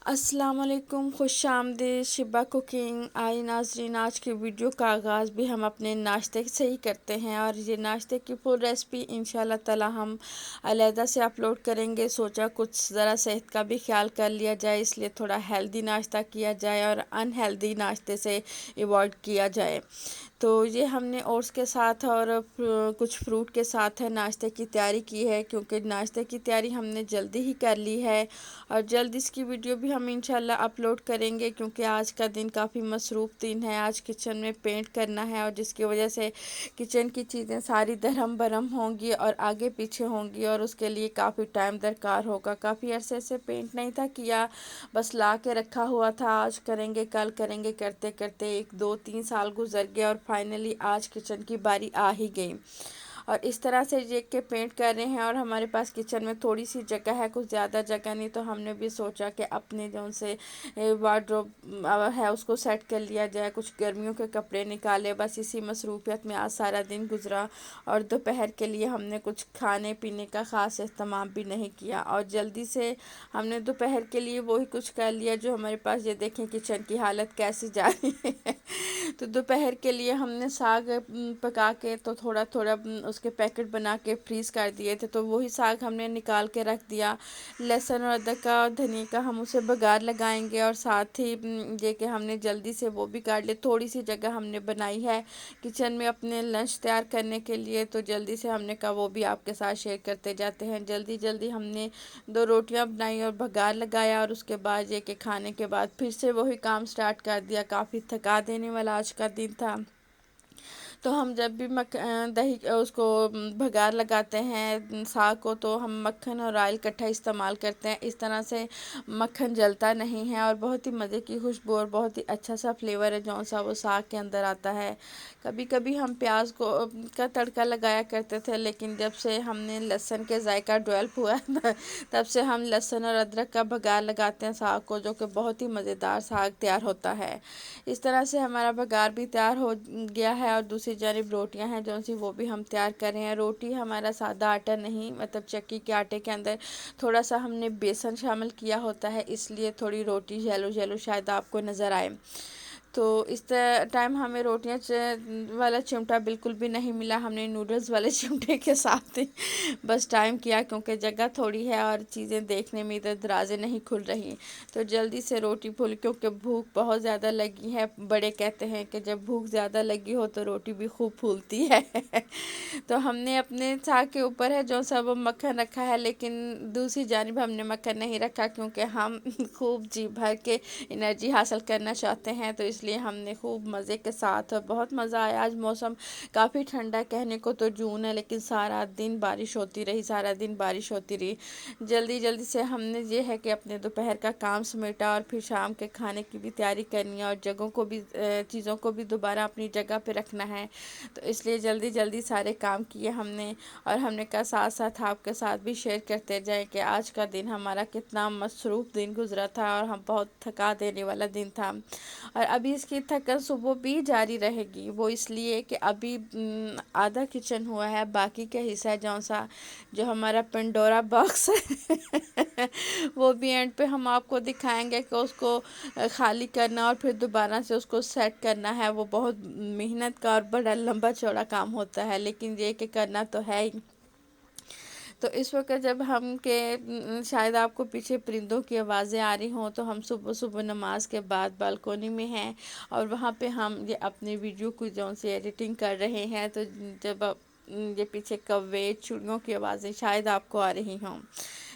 السلام علیکم، خوش آمدید شبہ کوکنگ۔ آئی ناظرین، آج کی ویڈیو کا آغاز بھی ہم اپنے ناشتے سے ہی کرتے ہیں، اور یہ ناشتے کی فل ریسپی انشاءاللہ تعالی ہم علیحدہ سے اپلوڈ کریں گے۔ سوچا کچھ ذرا صحت کا بھی خیال کر لیا جائے، اس لیے تھوڑا ہیلدی ناشتہ کیا جائے اور ان ہیلدی ناشتے سے ایوائڈ کیا جائے۔ تو یہ ہم نے اوٹس کے ساتھ اور کچھ فروٹ کے ساتھ ہے ناشتے کی تیاری کی ہے، کیونکہ ناشتے کی تیاری ہم نے جلدی ہی کر لی ہے، اور جلد اس کی ویڈیو بھی ہم انشاءاللہ اپلوڈ کریں گے، کیونکہ آج کا دن کافی مصروف دن ہے۔ آج کچن میں پینٹ کرنا ہے، اور جس کی وجہ سے کچن کی چیزیں ساری درہم برہم ہوں گی اور آگے پیچھے ہوں گی، اور اس کے لیے کافی ٹائم درکار ہوگا۔ کافی عرصے سے پینٹ نہیں تھا کیا، بس لا کے رکھا ہوا تھا، آج کریں گے کل کریں گے کرتے کرتے 1 2 3 سال گزر گیا، اور فائنلی آج کچن کی باری آ ہی گئی۔ اور اس طرح سے یہ کہ پینٹ کر رہے ہیں، اور ہمارے پاس کچن میں تھوڑی سی جگہ ہے، کچھ زیادہ جگہ نہیں، تو ہم نے بھی سوچا کہ اپنے جو سے وارڈروب ہے اس کو سیٹ کر لیا جائے، کچھ گرمیوں کے کپڑے نکالے، بس اسی مصروفیت میں آج سارا دن گزرا۔ اور دوپہر کے لیے ہم نے کچھ کھانے پینے کا خاص اہتمام بھی نہیں کیا، اور جلدی سے ہم نے دوپہر کے لیے وہی کچھ کر لیا جو ہمارے پاس۔ یہ دیکھیں کچن کی حالت کیسی جا رہی ہے۔ تو دوپہر کے لیے ہم نے ساگ پکا کے تو تھوڑا تھوڑا اس کے پیکٹ بنا کے فریز کر دیے تھے، تو وہی ساگ ہم نے نکال کے رکھ دیا۔ لہسن اور ادرک کا دھنیا کا ہم اسے بگار لگائیں گے، اور ساتھ ہی یہ کہ ہم نے جلدی سے وہ بھی کاٹ لے۔ تھوڑی سی جگہ ہم نے بنائی ہے کچن میں اپنے لنچ تیار کرنے کے لیے، تو جلدی سے ہم نے کہا وہ بھی آپ کے ساتھ شیئر کرتے جاتے ہیں۔ جلدی جلدی ہم نے 2 روٹیاں بنائی اور بگار لگایا، اور اس کے بعد یہ کہ کھانے کے بعد پھر سے وہی کام سٹارٹ کر دیا۔ کافی تھکا دینے والا آج کا دن تھا۔ تو ہم جب بھی دہی اس کو بھگار لگاتے ہیں ساگ کو، تو ہم مکھن اور آئل کٹھا استعمال کرتے ہیں، اس طرح سے مکھن جلتا نہیں ہے، اور بہت ہی مزے کی خوشبو اور بہت ہی اچھا سا فلیور ہے جو سا وہ ساگ کے اندر آتا ہے۔ کبھی کبھی ہم پیاز کا تڑکا لگایا کرتے تھے، لیکن جب سے ہم نے لہسن کے ذائقہ ڈیولپ ہوا تب سے ہم لہسن اور ادرک کا بھگار لگاتے ہیں ساگ کو، جو کہ بہت ہی مزیدار ساگ تیار ہوتا ہے۔ اس طرح سے ہمارا بھگار بھی تیار ہو گیا ہے، اور دوسری جانب روٹیاں ہیں جو سی وہ بھی ہم تیار کر رہے ہیں۔ روٹی ہمارا سادہ آٹا نہیں، مطلب چکی کے آٹے کے اندر تھوڑا سا ہم نے بیسن شامل کیا ہوتا ہے، اس لیے تھوڑی روٹی یلو یلو شاید آپ کو نظر آئے۔ تو اس ٹائم ہمیں روٹیاں والا چمٹا بالکل بھی نہیں ملا، ہم نے نوڈلز والے چمٹے کے ساتھ ہی بس ٹائم کیا، کیونکہ جگہ تھوڑی ہے اور چیزیں دیکھنے میں ادھر درازیں نہیں کھل رہی، تو جلدی سے روٹی پھول، کیونکہ بھوک بہت زیادہ لگی ہے۔ بڑے کہتے ہیں کہ جب بھوک زیادہ لگی ہو تو روٹی بھی خوب پھولتی ہے۔ تو ہم نے اپنے ساگ کے اوپر ہے جو سا وہ مکھن رکھا ہے، لیکن دوسری جانب ہم نے مکھن نہیں رکھا، کیونکہ ہم خوب جی بھر کے انرجی حاصل کرنا چاہتے ہیں، تو اس لیے ہم نے خوب مزے کے ساتھ بہت مزہ آیا۔ آج موسم کافی ٹھنڈا، کہنے کو تو جون ہے لیکن سارا دن بارش ہوتی رہی، سارا دن بارش ہوتی رہی۔ جلدی جلدی سے ہم نے یہ ہے کہ اپنے دوپہر کا کام سمیٹا، اور پھر شام کے کھانے کی بھی تیاری کرنی ہے، اور جگہوں کو بھی چیزوں کو بھی دوبارہ اپنی جگہ پہ رکھنا ہے، تو اس لیے جلدی جلدی سارے کام کیے ہم نے، اور ہم نے کہا ساتھ ساتھ آپ کے ساتھ بھی شیئر کرتے جائیں کہ آج کا دن ہمارا کتنا مصروف دن گزرا تھا، اور ہم بہت تھکا دینے والا دن تھا۔ اور ابھی اس کی تھکن صبح بھی جاری رہے گی، وہ اس لیے کہ ابھی آدھا کچن ہوا ہے، باقی کا حصہ جو ہمارا پنڈورا باکس ہے وہ بھی اینڈ پہ ہم آپ کو دکھائیں گے کہ اس کو خالی کرنا اور پھر دوبارہ سے اس کو سیٹ کرنا ہے، وہ بہت محنت کا اور بڑا لمبا چوڑا کام ہوتا ہے، لیکن یہ کہ کرنا تو ہے ہی۔ تو اس وقت جب ہم کہ شاید آپ کو پیچھے پرندوں کی آوازیں آ رہی ہوں، تو ہم صبح صبح نماز کے بعد بالکونی میں ہیں، اور وہاں پہ ہم یہ اپنی ویڈیو کو جو سے ایڈیٹنگ کر رہے ہیں، تو جب یہ پیچھے کوے چڑیوں کی آوازیں شاید آپ کو آ رہی ہوں۔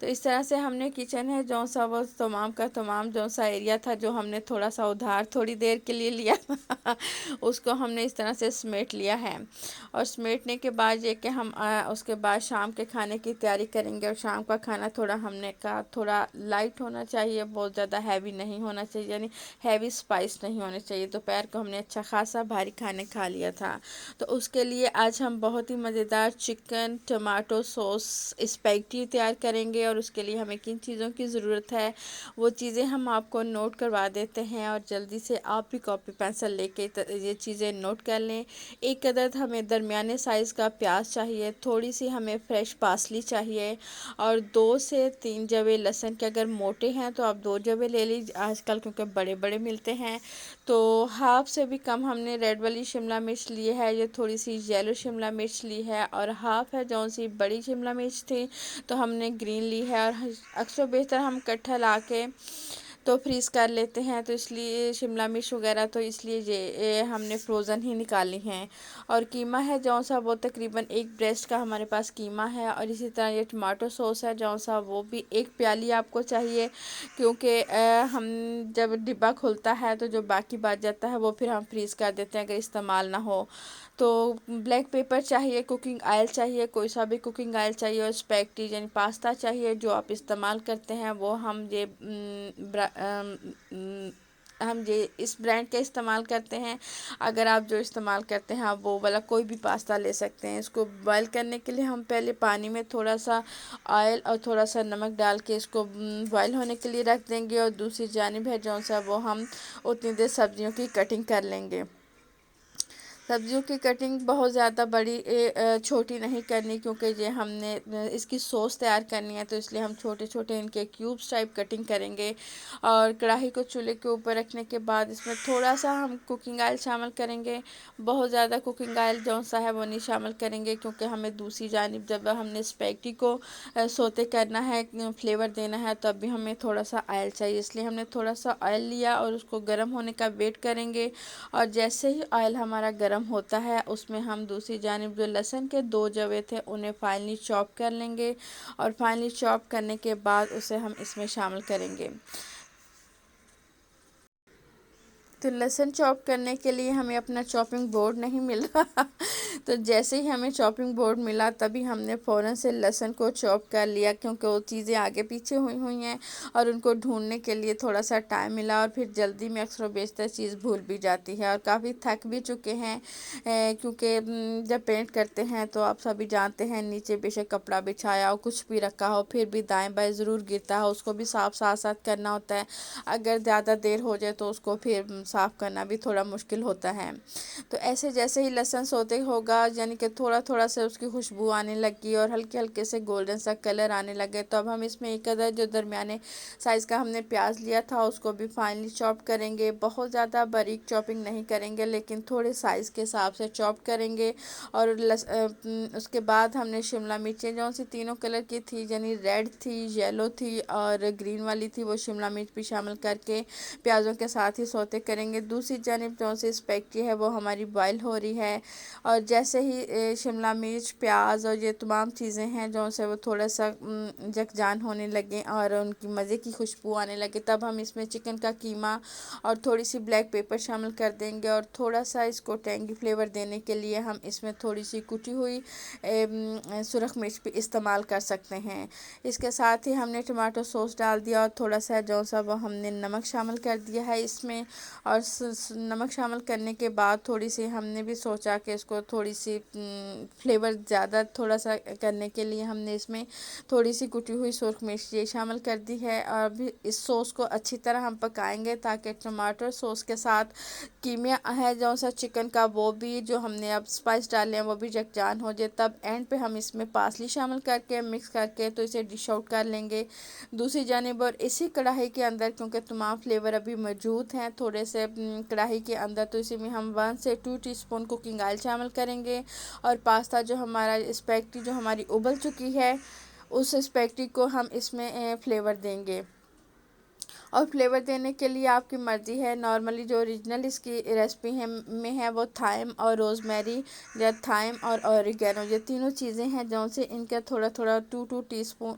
تو اس طرح سے ہم نے کچن ہے جو سا وہ تمام کا تمام جو سا ایریا تھا جو ہم نے تھوڑا سا ادھار تھوڑی دیر کے لیے لیا اس کو ہم نے اس طرح سے سمیٹ لیا ہے، اور سمیٹنے کے بعد یہ کہ ہم اس کے بعد شام کے کھانے کی تیاری کریں گے، اور شام کا کھانا تھوڑا ہم نے کہا تھوڑا لائٹ ہونا چاہیے، بہت زیادہ ہیوی نہیں ہونا چاہیے، یعنی ہیوی سپائس نہیں ہونے چاہیے۔ دوپہر کو ہم نے اچھا خاصا بھاری کھانے کھا لیا تھا، تو اس کے لیے آج ہم بہت ہی مزیدار چکن ٹماٹو سوس اسپیگٹی تیار کریں گے، اور اس کے لیے ہمیں کن چیزوں کی ضرورت ہے وہ چیزیں ہم آپ کو نوٹ کروا دیتے ہیں، اور جلدی سے آپ بھی کاپی پینسل لے کے یہ چیزیں نوٹ کر لیں۔ ایک عدد ہمیں درمیانے سائز کا پیاز چاہیے، تھوڑی سی ہمیں فریش پارسلی چاہیے، اور 2 سے 3 جوے لہسن کے، اگر موٹے ہیں تو آپ 2 جوے لے لیجیے آج کل کیونکہ بڑے بڑے ملتے ہیں۔ تو ہاف سے بھی کم ہم نے ریڈ والی شملہ مرچ لی ہے، یہ تھوڑی سی یلو شملہ مرچ لی ہے، اور ہاف ہے جو سی بڑی شملہ مرچ تھی تو ہم نے گرین لی ہے، اور اکثر بیشتر ہم کٹھا لا کے تو فریز کر لیتے ہیں، تو اس لیے شملہ مرچ وغیرہ تو اس لیے یہ ہم نے فروزن ہی نکالی ہیں۔ اور قیمہ ہے جو سا وہ تقریباً 1 بریسٹ کا ہمارے پاس قیمہ ہے، اور اسی طرح یہ ٹماٹو سوس ہے جو سا وہ بھی 1 پیالی آپ کو چاہیے، کیونکہ ہم جب ڈبہ کھلتا ہے تو جو باقی بچ جاتا ہے وہ پھر ہم فریز کر دیتے ہیں اگر استعمال نہ ہو۔ تو بلیک پیپر چاہیے، کوکنگ آئل چاہیے، کوئی سا بھی کوکنگ آئل چاہیے، اور اسپیگٹی یعنی پاستا چاہیے جو آپ استعمال کرتے ہیں وہ ہم یہ اس برانڈ کا استعمال کرتے ہیں۔ اگر آپ جو استعمال کرتے ہیں آپ وہ والا کوئی بھی پاستا لے سکتے ہیں۔ اس کو بوائل کرنے کے لیے ہم پہلے پانی میں تھوڑا سا آئل اور تھوڑا سا نمک ڈال کے اس کو بوائل ہونے کے لیے رکھ دیں گے، اور دوسری جانب ہے جو سا وہ ہم اتنی دیر سبزیوں کی کٹنگ کر لیں گے۔ سبزیوں کی کٹنگ بہت زیادہ بڑی چھوٹی نہیں کرنی، کیونکہ یہ ہم نے اس کی سوس تیار کرنی ہے، تو اس لیے ہم چھوٹے چھوٹے ان کے کیوبس ٹائپ کٹنگ کریں گے۔ اور کڑاہی کو چولہے کے اوپر رکھنے کے بعد اس میں تھوڑا سا ہم کوکنگ آئل شامل کریں گے، بہت زیادہ کوکنگ آئل جو سا ہے وہ نہیں شامل کریں گے، کیونکہ ہمیں دوسری جانب جب ہم نے اسپیگٹی کو سوتے کرنا ہے، فلیور دینا ہے، تب بھی ہمیں تھوڑا سا آئل چاہیے، اس لیے ہم نے تھوڑا سا آئل لیا اور اس کو گرم ہونے کا ویٹ کریں گے۔ اور جیسے ہی آئل ہمارا گرم ہوتا ہے اس میں ہم دوسری جانب جو لہسن کے 2 جوے تھے انہیں فائنلی چاپ کر لیں گے، اور فائنلی چاپ کرنے کے بعد اسے ہم اس میں شامل کریں گے۔ تو لہسن چاپ کرنے کے لیے ہمیں اپنا چاپنگ بورڈ نہیں مل رہا تو جیسے ہی ہمیں چاپنگ بورڈ ملا تبھی ہم نے فوراً سے لہسن کو چاپ کر لیا، کیونکہ وہ چیزیں آگے پیچھے ہوئی ہیں اور ان کو ڈھونڈنے کے لیے تھوڑا سا ٹائم ملا، اور پھر جلدی میں اکثر و بیشتر چیز بھول بھی جاتی ہے، اور کافی تھک بھی چکے ہیں، کیونکہ جب پینٹ کرتے ہیں تو آپ سبھی جانتے ہیں نیچے بے شک کپڑا بچھایا ہو کچھ بھی رکھا ہو پھر بھی دائیں بائیں ضرور گرتا ہے، اس کو بھی صاف ساتھ ساتھ کرنا ہوتا ہے، اگر زیادہ دیر ہو جائے تو اس کو پھر صاف کرنا بھی تھوڑا مشکل ہوتا ہے۔ تو ایسے جیسے ہی لہسن سوتے ہوگا یعنی کہ تھوڑا تھوڑا سے اس کی خوشبو آنے لگی اور ہلکے ہلکے سے گولڈن سا کلر آنے لگے، تو اب ہم اس میں ایک عدد جو درمیانے سائز کا ہم نے پیاز لیا تھا اس کو بھی فائنلی چاپ کریں گے، بہت زیادہ باریک چاپنگ نہیں کریں گے لیکن تھوڑے سائز کے حساب سے چاپ کریں گے۔ اور اس کے بعد ہم نے شملہ مرچیں جو سی تینوں کلر کی تھی، یعنی ریڈ تھی، یلو تھی اور گرین والی تھی، وہ شملہ مرچ بھی شامل کر کے پیازوں کے ساتھ ہی سوتے کریں گے۔ دوسری جانب جو سی اسپیگٹی ہے وہ ہماری بوائل ہو رہی ہے، اور جیسے ہی شملہ مرچ، پیاز اور یہ تمام چیزیں ہیں جو سے وہ تھوڑا سا یکجان ہونے لگیں اور ان کی مزے کی خوشبو آنے لگے، تب ہم اس میں چکن کا قیمہ اور تھوڑی سی بلیک پیپر شامل کر دیں گے، اور تھوڑا سا اس کو ٹینگی فلیور دینے کے لیے ہم اس میں تھوڑی سی کٹی ہوئی سرخ مرچ بھی استعمال کر سکتے ہیں۔ اس کے ساتھ ہی ہم نے ٹماٹو سوس ڈال دیا، اور تھوڑا سا جو سا وہ ہم نے نمک شامل کر دیا ہے اس میں، اور نمک شامل کرنے کے بعد تھوڑی سی ہم نے بھی سوچا کہ اس کو تھوڑی سی فلیور زیادہ تھوڑا سا کرنے کے لیے ہم نے اس میں تھوڑی سی کٹی ہوئی سرخ مرچ یہ شامل کر دی ہے، اور بھی اس سوس کو اچھی طرح ہم پکائیں گے تاکہ ٹماٹر سوس کے ساتھ قیمہ ہے جو سا چکن کا وہ بھی جو ہم نے اب اسپائس ڈالے ہیں وہ بھی یکجان ہو جائے، تب اینڈ پہ ہم اس میں پارسلی شامل کر کے مکس کر کے تو اسے ڈش آؤٹ کر لیں گے دوسری جانب۔ اور اسی کڑاہی کے اندر کیونکہ تمام فلیور ابھی موجود ہیں تھوڑے سے کڑاہی کے اندر، تو اسی میں ہم 1 سے 2 ٹی اسپون کوکنگ آئل شامل کریں گے، اور پاستا جو ہمارا اسپیگٹی جو ہماری ابل چکی ہے اس اسپیگٹی کو ہم اس میں فلیور دیں گے۔ اور فلیور دینے کے لیے آپ کی مرضی ہے، نارملی جو اوریجنل اس کی ریسپی میں ہے وہ تھائم اور روزمیری، یا تھائم اور اوریگینو، یہ تینوں چیزیں ہیں جو سے ان کا تھوڑا تھوڑا 2 ٹی اسپون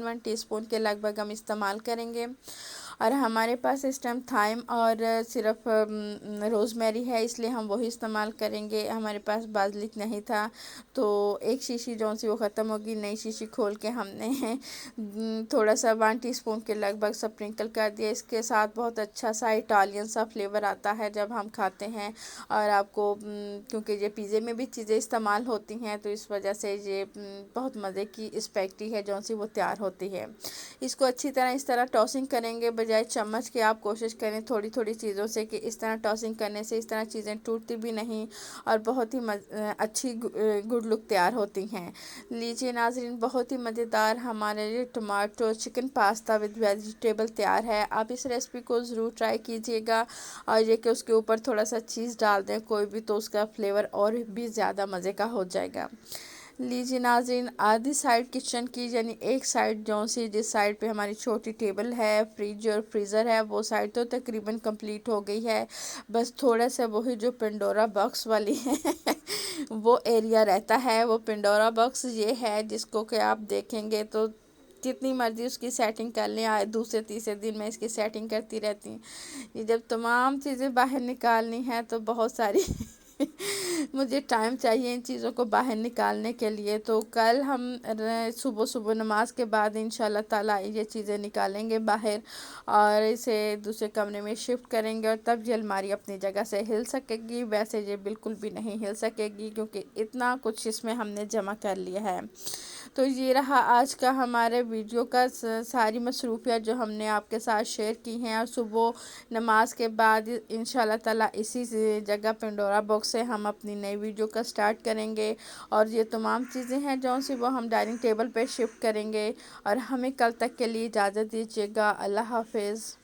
1 ٹی اسپون کے لگ بھگ ہم استعمال کریں گے۔ اور ہمارے پاس اس ٹائم تھائم اور صرف روز میری ہے، اس لیے ہم وہی استعمال کریں گے۔ ہمارے پاس بازلک نہیں تھا تو ایک شیشی جو سی وہ ختم ہوگی، نئی شیشی کھول کے ہم نے تھوڑا سا 1 ٹی اسپون کے لگ بھگ سپرنکل کر دیا۔ اس کے ساتھ بہت اچھا سا اٹالین سا فلیور آتا ہے جب ہم کھاتے ہیں، اور آپ کو کیونکہ یہ پیزے میں بھی چیزیں استعمال ہوتی ہیں تو اس وجہ سے یہ بہت مزے کی اسپیگٹی ہے جو سی وہ تیار ہوتی ہے۔ اس کو اچھی طرح اس طرح ٹاسنگ کریں گے، بجائے چمچ کے آپ کوشش کریں تھوڑی تھوڑی چیزوں سے، کہ اس طرح ٹاسنگ کرنے سے اس طرح چیزیں ٹوٹتی بھی نہیں اور بہت ہی اچھی گڈ لک تیار ہوتی ہیں۔ لیجیے ناظرین، بہت ہی مزیدار ہمارے لیے tomato chicken pasta with vegetable تیار ہے۔ آپ اس ریسپی کو ضرور ٹرائی کیجیے گا، اور یہ کہ اس کے اوپر تھوڑا سا چیز ڈال دیں کوئی بھی، تو اس کا فلیور اور بھی زیادہ مزے کا ہو جائے گا۔ لیجیے ناظرین، آدھی سائڈ کچن کی، یعنی ایک سائڈ جو سی جس سائڈ پہ ہماری چھوٹی ٹیبل ہے، فریج اور فریزر ہے، وہ سائڈ تو تقریباً کمپلیٹ ہو گئی ہے۔ بس تھوڑا سا وہی جو پنڈورا باکس والی ہے وہ ایریا رہتا ہے۔ وہ پنڈورا باکس یہ ہے جس کو کہ آپ دیکھیں گے تو جتنی مرضی اس کی سیٹنگ کر لیں، آئے دوسرے تیسرے دن میں اس کی سیٹنگ کرتی رہتی ہوں۔ یہ جب تمام چیزیں باہر نکالنی ہیں تو بہت ساری مجھے ٹائم چاہیے ان چیزوں کو باہر نکالنے کے لیے۔ تو کل ہم صبح نماز کے بعد انشاءاللہ تعالیٰ یہ چیزیں نکالیں گے باہر، اور اسے دوسرے کمرے میں شفٹ کریں گے، اور تب یہ الماری اپنی جگہ سے ہل سکے گی۔ ویسے یہ بالکل بھی نہیں ہل سکے گی کیونکہ اتنا کچھ اس میں ہم نے جمع کر لیا ہے۔ تو یہ رہا آج کا ہمارے ویڈیو کا ساری مصروفیات جو ہم نے آپ کے ساتھ شیئر کی ہیں، اور صبح نماز کے بعد انشاءاللہ تعالیٰ اسی جگہ پنڈورا باکس سے ہم اپنی نئی ویڈیو کا سٹارٹ کریں گے، اور یہ تمام چیزیں ہیں جو سی وہ ہم ڈائننگ ٹیبل پہ شفٹ کریں گے۔ اور ہمیں کل تک کے لیے اجازت دیجیے گا۔ اللہ حافظ۔